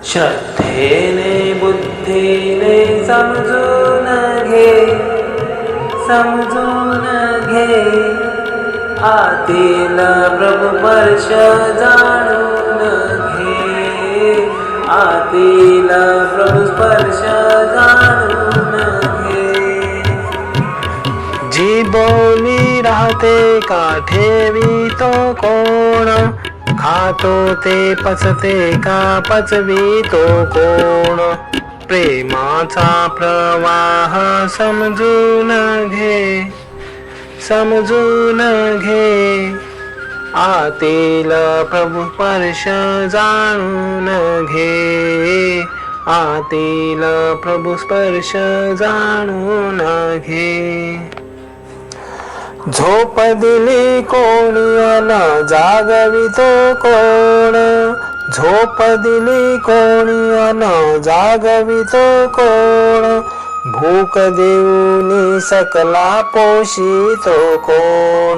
श्रद्धेने बुद्धीने समजून घे, समजून घे, आतील प्रभु स्पर्श जाणून घे, आतील प्रभु स्पर्श जाणून घे. जी बोली राहते का ठेवी तो कोण, खातो ते पचते का पचवी तो कोण. प्रेमाचा प्रवाह समजून घे, समजून घे, आतील प्रभु स्पर्श जाणून घे, आतील प्रभु स्पर्श जाणून घे. झोप दिली कोणी अन जागवितो कोण, झोप दिली कोणी अन जागवितो कोण. भूक देऊनी सकला पोषितो कोण,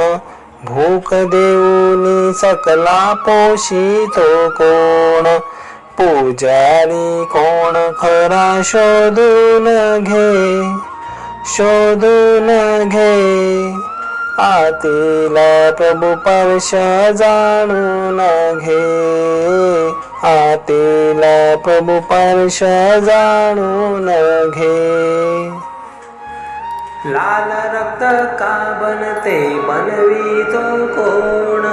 भूक देऊनी सकला पोषितो कोण. पुजारी कोण खरा शोधून घे, शोधून घे, आतील प्रभु स्पर्श जाणून घे, आतील प्रभु स्पर्श जाणून घे. लाल रक्त का बनते बनवितो कोण,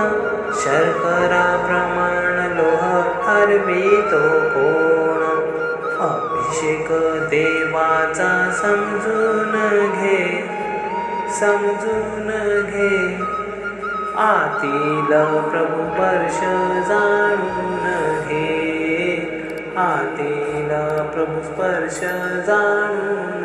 शर्करा प्रमाण लोह ठरवितो कोण. अभिषेक देवाचा समजून घे, समजून घे, आतील प्रभु स्पर्श जाणून घे, आतील प्रभु स्पर्श जाणून